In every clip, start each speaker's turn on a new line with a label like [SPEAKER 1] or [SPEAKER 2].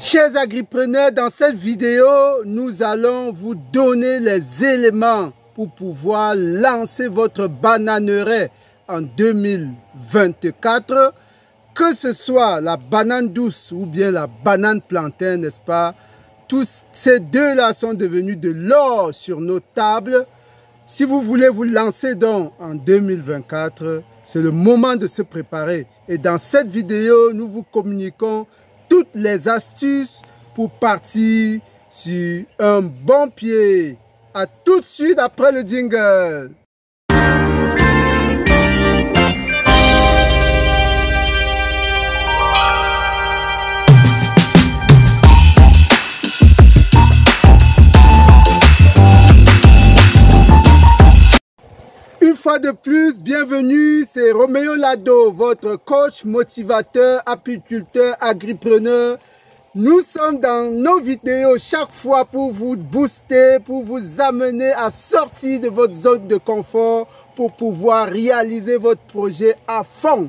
[SPEAKER 1] Chers agripreneurs, dans cette vidéo, nous allons vous donner les éléments pour pouvoir lancer votre bananeraie en 2024. Que ce soit la banane douce ou bien la banane plantain, n'est-ce pas? Tous ces deux-là sont devenus de l'or sur nos tables. Si vous voulez vous lancer donc en 2024, c'est le moment de se préparer. Et dans cette vidéo, nous vous communiquons toutes les astuces pour partir sur un bon pied. À tout de suite après le jingle. Une fois de plus, bienvenue, c'est Roméo Lado, votre coach, motivateur, apiculteur, agripreneur. Nous sommes dans nos vidéos chaque fois pour vous booster, pour vous amener à sortir de votre zone de confort, pour pouvoir réaliser votre projet à fond.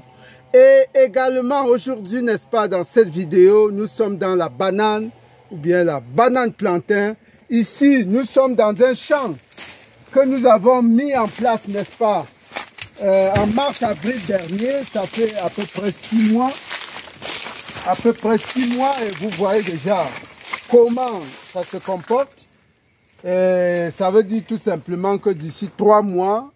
[SPEAKER 1] Et également aujourd'hui, n'est-ce pas, dans cette vidéo, nous sommes dans la banane ou bien la banane plantain. Ici, nous sommes dans un champ que nous avons mis en place, n'est-ce pas, en mars-avril dernier. Ça fait à peu près 6 mois. À peu près 6 mois et vous voyez déjà comment ça se comporte. Et ça veut dire tout simplement que d'ici 3 mois,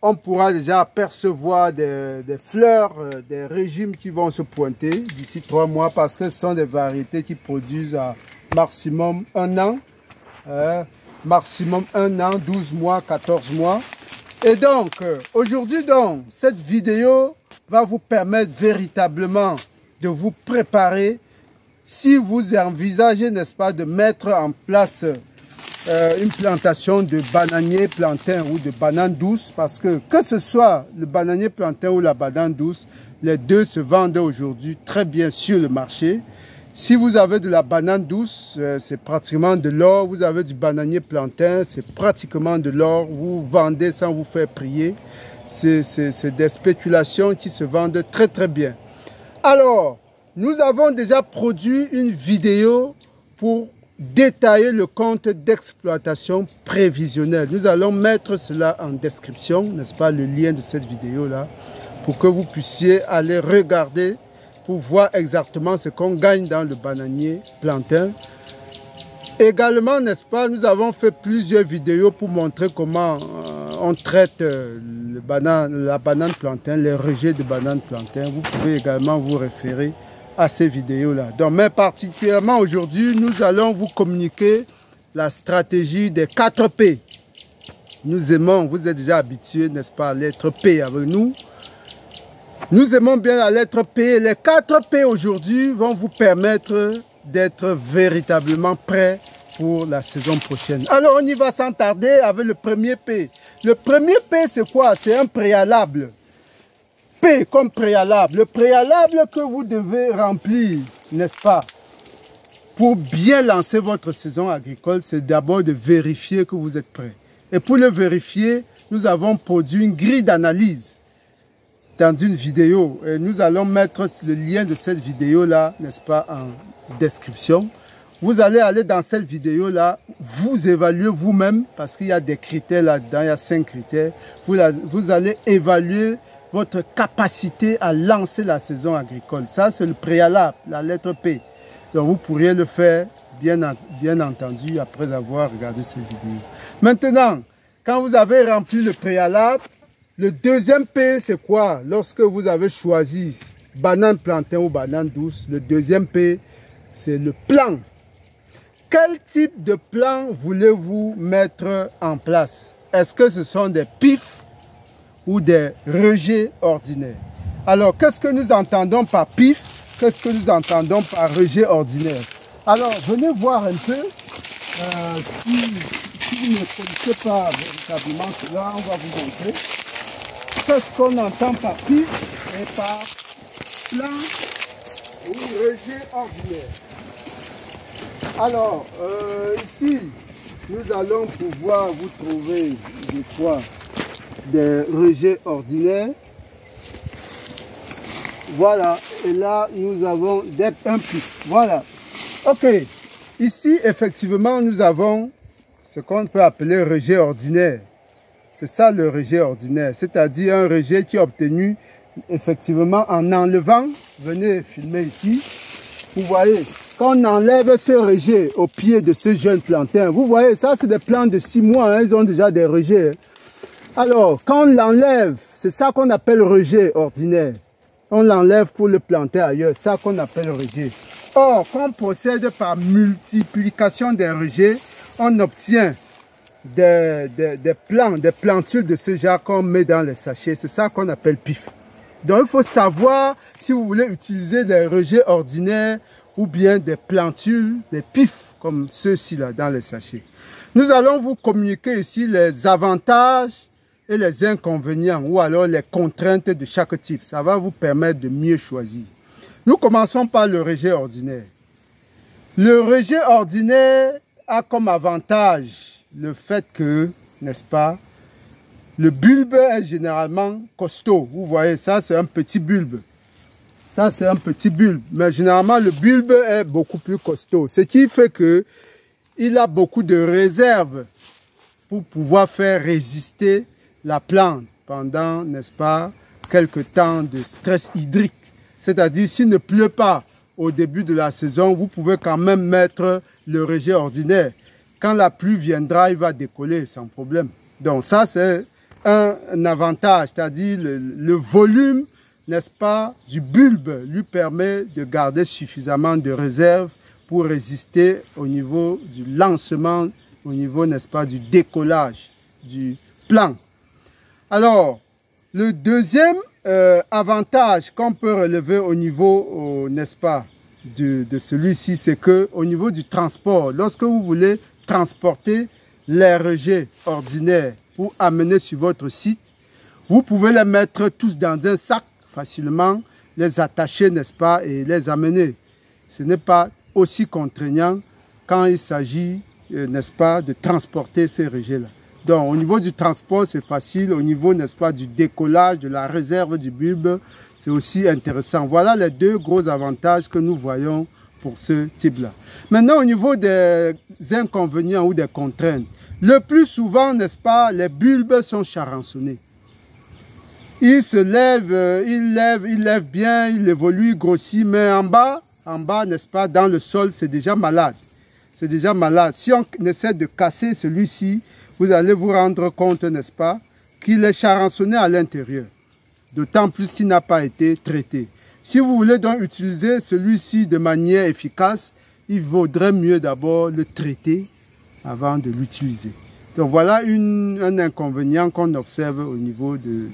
[SPEAKER 1] on pourra déjà apercevoir des fleurs, des régimes qui vont se pointer d'ici 3 mois parce que ce sont des variétés qui produisent à maximum 1 an. Maximum 1 an, 12 mois, 14 mois. Et donc, aujourd'hui, cette vidéo va vous permettre véritablement de vous préparer si vous envisagez, n'est-ce pas, de mettre en place une plantation de bananier plantain ou de banane douce, parce que ce soit le bananier plantain ou la banane douce, les deux se vendent aujourd'hui très bien sur le marché. Si vous avez de la banane douce, c'est pratiquement de l'or. Vous avez du bananier plantain, c'est pratiquement de l'or. Vous vendez sans vous faire prier. C'est des spéculations qui se vendent très très bien. Alors, nous avons déjà produit une vidéo pour détailler le compte d'exploitation prévisionnel. Nous allons mettre cela en description, n'est-ce pas, le lien de cette vidéo-là, pour que vous puissiez aller regarder pour voir exactement ce qu'on gagne dans le bananier plantain. Également, n'est-ce pas, nous avons fait plusieurs vidéos pour montrer comment on traite la banane plantain, les rejets de banane plantain. Vous pouvez également vous référer à ces vidéos-là. Donc, mais particulièrement aujourd'hui, nous allons vous communiquer la stratégie des 4 P. Nous aimons, vous êtes déjà habitués, n'est-ce pas, à la lettre P avec nous. Nous aimons bien la lettre P. Les 4 P aujourd'hui vont vous permettre d'être véritablement prêt pour la saison prochaine. Alors, on y va sans tarder avec le premier P. Le premier P, c'est quoi? C'est un préalable. P comme préalable. Le préalable que vous devez remplir, n'est-ce pas, pour bien lancer votre saison agricole, c'est d'abord de vérifier que vous êtes prêt. Et pour le vérifier, nous avons produit une grille d'analyse dans une vidéo. Et nous allons mettre le lien de cette vidéo-là, n'est-ce pas, en description. Vous allez aller dans cette vidéo-là, vous évaluer vous-même, parce qu'il y a des critères là-dedans, il y a 5 critères. Vous allez évaluer votre capacité à lancer la saison agricole. Ça, c'est le préalable, la lettre P. Donc, vous pourriez le faire, bien entendu, après avoir regardé cette vidéo. Maintenant, quand vous avez rempli le préalable, le deuxième P, c'est quoi? Lorsque vous avez choisi banane plantain ou banane douce, le deuxième P, c'est le plan. Quel type de plan voulez-vous mettre en place? Est-ce que ce sont des pifs ou des rejets ordinaires? Alors, qu'est-ce que nous entendons par pif? Qu'est-ce que nous entendons par rejet ordinaire? Alors, venez voir un peu. Si vous ne connaissez pas véritablement cela, on va vous montrer. Qu'est-ce qu'on entend par pif et par plan ou rejet ordinaire? Alors, ici, nous allons pouvoir vous trouver des fois des rejets ordinaires. Voilà, et là, nous avons un pif. Voilà. Ok, ici, effectivement, nous avons ce qu'on peut appeler rejet ordinaire. C'est ça le rejet ordinaire, c'est-à-dire un rejet qui est obtenu effectivement en enlevant, venez filmer ici, vous voyez, quand on enlève ce rejet au pied de ce jeune plantain, vous voyez, ça c'est des plants de 6 mois, hein, ils ont déjà des rejets. Alors, quand on l'enlève, c'est ça qu'on appelle rejet ordinaire. On l'enlève pour le planter ailleurs, c'est ça qu'on appelle rejet. Or, quand on procède par multiplication des rejets, on obtient des plantules de ce genre qu'on met dans les sachets. C'est ça qu'on appelle pif. Donc, il faut savoir si vous voulez utiliser des rejets ordinaires ou bien des plantules, des pifs, comme ceux-ci là dans les sachets. Nous allons vous communiquer ici les avantages et les inconvénients ou alors les contraintes de chaque type. Ça va vous permettre de mieux choisir. Nous commençons par le rejet ordinaire. Le rejet ordinaire a comme avantage le fait que, n'est-ce pas, le bulbe est généralement costaud. Vous voyez, ça c'est un petit bulbe. Ça c'est un petit bulbe. Mais généralement le bulbe est beaucoup plus costaud. Ce qui fait que il a beaucoup de réserves pour pouvoir faire résister la plante pendant, n'est-ce pas, quelques temps de stress hydrique. C'est-à-dire, s'il ne pleut pas au début de la saison, vous pouvez quand même mettre le rejet ordinaire. Quand la pluie viendra, il va décoller sans problème. Donc ça, c'est un avantage, c'est-à-dire le volume, n'est-ce pas, du bulbe lui permet de garder suffisamment de réserve pour résister au niveau du lancement, au niveau, n'est-ce pas, du décollage du plant. Alors, le deuxième avantage qu'on peut relever au niveau, n'est-ce pas, de celui-ci, c'est que au niveau du transport, lorsque vous voulez transporter les rejets ordinaires pour amener sur votre site, vous pouvez les mettre tous dans un sac facilement, les attacher, n'est-ce pas, et les amener. Ce n'est pas aussi contraignant quand il s'agit, n'est-ce pas, de transporter ces rejets-là. Donc, au niveau du transport, c'est facile. Au niveau, n'est-ce pas, du décollage, de la réserve du bulbe, c'est aussi intéressant. Voilà les deux gros avantages que nous voyons pour ce type-là. Maintenant, au niveau des inconvénients ou des contraintes, le plus souvent, n'est-ce pas, les bulbes sont charançonnés. Ils se lèvent, ils lèvent bien, ils évoluent, ils grossissent, mais en bas, n'est-ce pas, dans le sol, c'est déjà malade. C'est déjà malade. Si on essaie de casser celui-ci, vous allez vous rendre compte, n'est-ce pas, qu'il est charançonné à l'intérieur. D'autant plus qu'il n'a pas été traité. Si vous voulez donc utiliser celui-ci de manière efficace, il vaudrait mieux d'abord le traiter avant de l'utiliser. Donc voilà un inconvénient qu'on observe au niveau de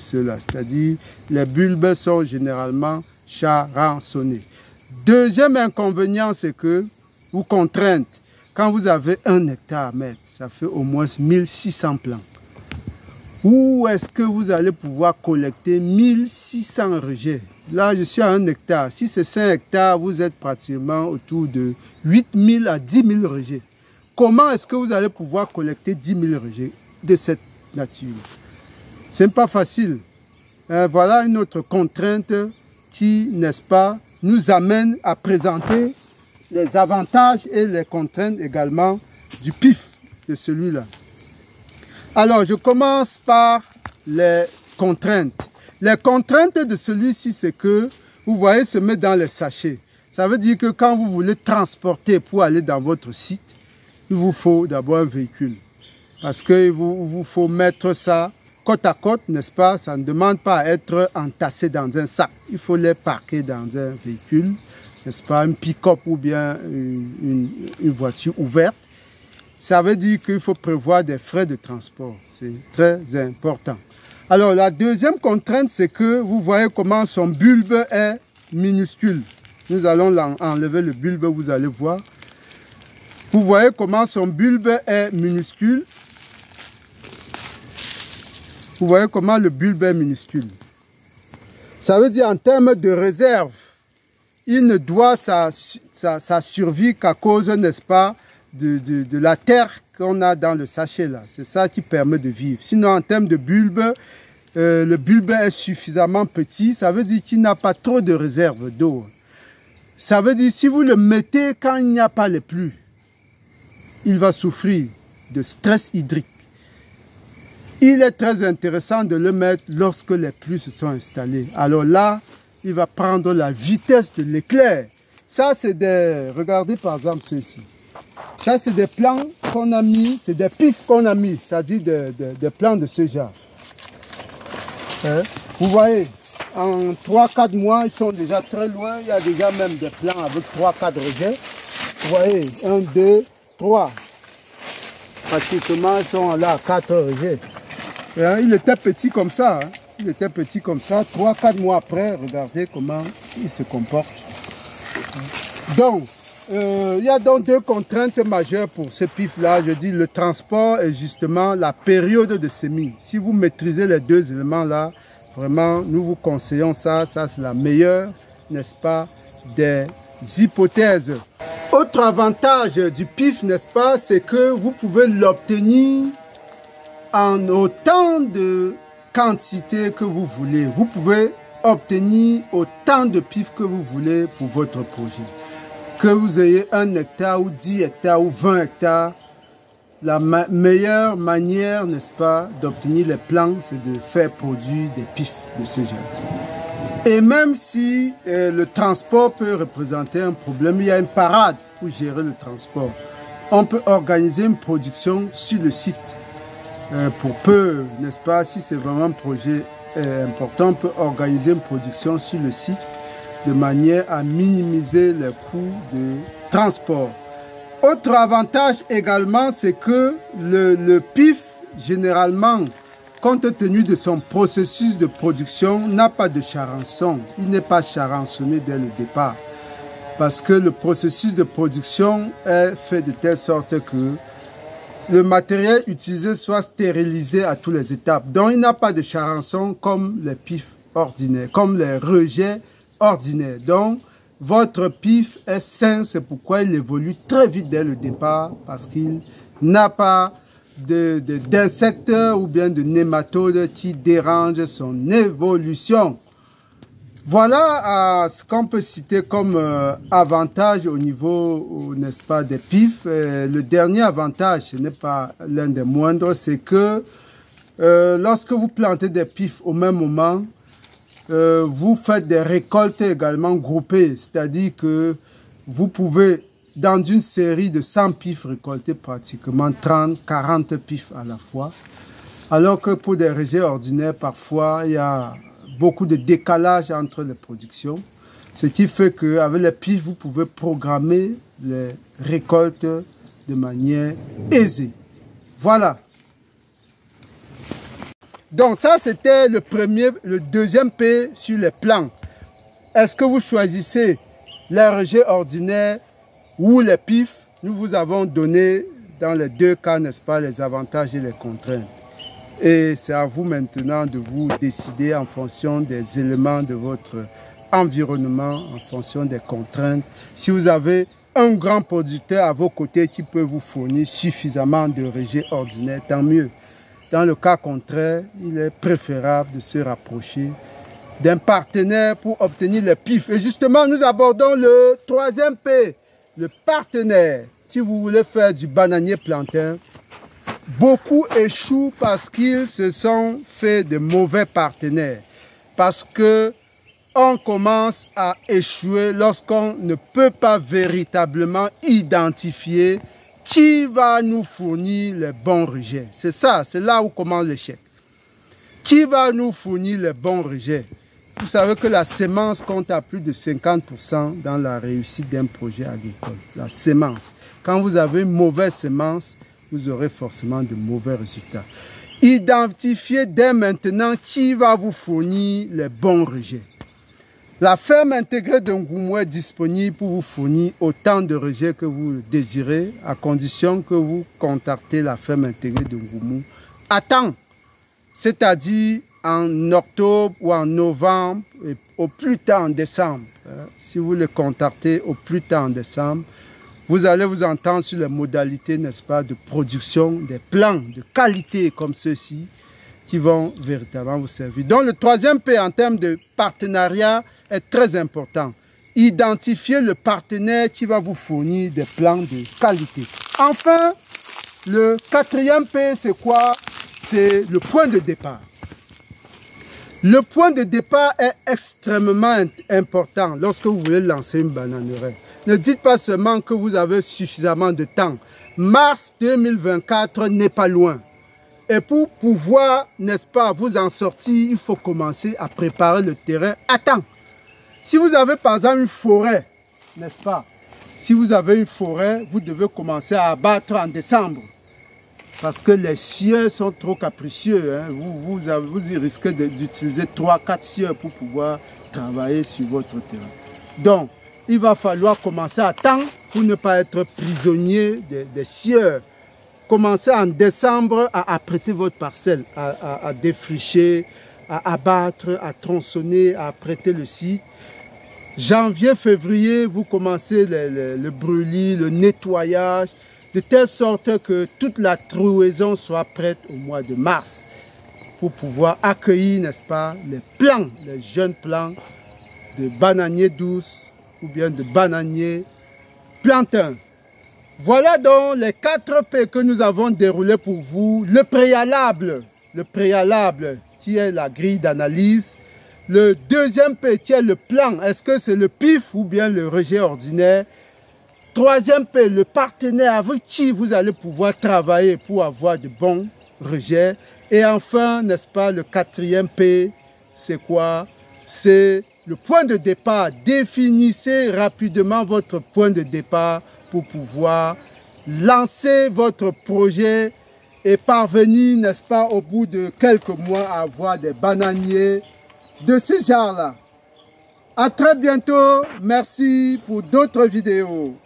[SPEAKER 1] ceux-là. C'est-à-dire, les bulbes sont généralement charançonnés. Deuxième inconvénient, c'est que, ou contrainte, quand vous avez 1 hectare à mettre, ça fait au moins 1600 plants. Où est-ce que vous allez pouvoir collecter 1600 rejets? Là, je suis à 1 hectare. Si c'est 5 hectares, vous êtes pratiquement autour de 8000 à 10 000 rejets. Comment est-ce que vous allez pouvoir collecter 10 000 rejets de cette nature? Ce n'est pas facile. Voilà une autre contrainte qui, n'est-ce pas, nous amène à présenter les avantages et les contraintes également du pif de celui-là. Alors, je commence par les contraintes. Les contraintes de celui-ci, c'est que, vous voyez, se met dans les sachets. Ça veut dire que quand vous voulez transporter pour aller dans votre site, il vous faut d'abord un véhicule. Parce qu'il vous faut mettre ça côte à côte, n'est-ce pas? Ça ne demande pas à être entassé dans un sac. Il faut les parquer dans un véhicule, n'est-ce pas? Un pick-up ou bien une voiture ouverte. Ça veut dire qu'il faut prévoir des frais de transport. C'est très important. Alors, la deuxième contrainte, c'est que vous voyez comment son bulbe est minuscule. Nous allons enlever le bulbe, vous allez voir. Vous voyez comment son bulbe est minuscule. Vous voyez comment le bulbe est minuscule. Ça veut dire en termes de réserve, il ne doit sa survie qu'à cause, n'est-ce pas, de la terre qu'on a dans le sachet là. C'est ça qui permet de vivre. Sinon, en termes de bulbe, le bulbe est suffisamment petit. Ça veut dire qu'il n'a pas trop de réserve d'eau. Ça veut dire si vous le mettez quand il n'y a pas les pluies, il va souffrir de stress hydrique. Il est très intéressant de le mettre lorsque les pluies se sont installées. Alors là, il va prendre la vitesse de l'éclair. Ça, c'est des... Regardez par exemple ceci. Ça, c'est des plants qu'on a mis, c'est des pifs qu'on a mis, c'est-à-dire des plants de ce genre. Hein? Vous voyez, en 3-4 mois, ils sont déjà très loin. Il y a déjà même des plants avec 3-4 rejets. Vous voyez, 1, 2, 3. Pratiquement, ils sont là à 4 rejets. Hein? Il était petit comme ça. Hein? Il était petit comme ça. 3-4 mois après, regardez comment il se comporte. Donc, il y a donc deux contraintes majeures pour ce pif-là. Je dis le transport et justement la période de semis. Si vous maîtrisez les deux éléments-là, vraiment, nous vous conseillons ça. Ça, c'est la meilleure, n'est-ce pas, des hypothèses. Autre avantage du pif, n'est-ce pas, c'est que vous pouvez l'obtenir en autant de quantité que vous voulez. Vous pouvez obtenir autant de pif que vous voulez pour votre projet. Que vous ayez 1 hectare ou 10 hectares ou 20 hectares, la meilleure manière, n'est-ce pas, d'obtenir les plants, c'est de faire produire des pifs de ce genre. Et même si le transport peut représenter un problème, il y a une parade pour gérer le transport. On peut organiser une production sur le site. Pour peu, n'est-ce pas, si c'est vraiment un projet important, on peut organiser une production sur le site de manière à minimiser les coûts de transport. Autre avantage également, c'est que le pif, généralement, compte tenu de son processus de production, n'a pas de charançon. Il n'est pas charançonné dès le départ. Parce que le processus de production est fait de telle sorte que le matériel utilisé soit stérilisé à toutes les étapes. Donc, il n'a pas de charançon comme les pifs ordinaires, comme les rejets ordinaires. Donc, votre pif est sain, c'est pourquoi il évolue très vite dès le départ, parce qu'il n'a pas d'insectes ou bien de nématodes qui dérangent son évolution. Voilà ce qu'on peut citer comme avantage au niveau, n'est-ce pas, des pifs. Le dernier avantage, ce n'est pas l'un des moindres, c'est que lorsque vous plantez des pifs au même moment, vous faites des récoltes également groupées, c'est-à-dire que vous pouvez, dans une série de 100 pifs, récolter pratiquement 30-40 pifs à la fois, alors que pour des rejets ordinaires, parfois, il y a beaucoup de décalage entre les productions, ce qui fait qu'avec les pifs, vous pouvez programmer les récoltes de manière aisée. Voilà. Donc ça, c'était le deuxième P sur les plants. Est-ce que vous choisissez les rejets ordinaires ou les pifs? Nous vous avons donné dans les deux cas, n'est-ce pas, les avantages et les contraintes. Et c'est à vous maintenant de vous décider en fonction des éléments de votre environnement, en fonction des contraintes. Si vous avez un grand producteur à vos côtés qui peut vous fournir suffisamment de rejets ordinaires, tant mieux. Dans le cas contraire, il est préférable de se rapprocher d'un partenaire pour obtenir les pifs. Et justement, nous abordons le troisième P, le partenaire. Si vous voulez faire du bananier plantain, beaucoup échouent parce qu'ils se sont fait de mauvais partenaires. Parce que on commence à échouer lorsqu'on ne peut pas véritablement identifier qui va nous fournir les bons rejets. C'est ça, c'est là où commence l'échec. Qui va nous fournir les bons rejets? Vous savez que la sémence compte à plus de 50% dans la réussite d'un projet agricole. La sémence. Quand vous avez une mauvaise sémence, vous aurez forcément de mauvais résultats. Identifiez dès maintenant qui va vous fournir les bons rejets. La ferme intégrée de Ngoumou est disponible pour vous fournir autant de rejets que vous désirez, à condition que vous contactez la ferme intégrée de Ngoumou à temps, c'est-à-dire en octobre ou en novembre, et au plus tard en décembre. Si vous les contactez au plus tard en décembre, vous allez vous entendre sur les modalités, n'est-ce pas, de production des plants de qualité comme ceux-ci qui vont véritablement vous servir. Donc le troisième P en termes de partenariat est très important. identifiez le partenaire qui va vous fournir des plants de qualité. Enfin, le quatrième P, c'est quoi? C'est le point de départ. Le point de départ est extrêmement important lorsque vous voulez lancer une bananeraie. Ne dites pas seulement que vous avez suffisamment de temps. Mars 2024 n'est pas loin. Et pour pouvoir, n'est-ce pas, vous en sortir, il faut commencer à préparer le terrain à temps. Si vous avez par exemple une forêt, n'est-ce pas? Si vous avez une forêt, vous devez commencer à abattre en décembre. Parce que les scieurs sont trop capricieux. Hein. Vous y risquez d'utiliser 3-4 scieurs pour pouvoir travailler sur votre terrain. Donc, il va falloir commencer à temps pour ne pas être prisonnier des scieurs. Commencez en décembre à apprêter votre parcelle, à défricher, à abattre, à tronçonner, à apprêter le site. Janvier, février, vous commencez le brûlis, le nettoyage, de telle sorte que toute la trouaison soit prête au mois de mars pour pouvoir accueillir, n'est-ce pas, les plants, les jeunes plants de bananiers douces ou bien de bananiers plantains. Voilà donc les 4 P que nous avons déroulés pour vous. Le préalable qui est la grille d'analyse. Le deuxième P qui est le plan, est-ce que c'est le PIF ou bien le rejet ordinaire? Troisième P, le partenaire avec qui vous allez pouvoir travailler pour avoir de bons rejets. Et enfin, n'est-ce pas, le quatrième P, c'est quoi? C'est le point de départ. Définissez rapidement votre point de départ pour pouvoir lancer votre projet et parvenir, n'est-ce pas, au bout de quelques mois à avoir des bananiers de ce genre-là. À très bientôt. Merci pour d'autres vidéos.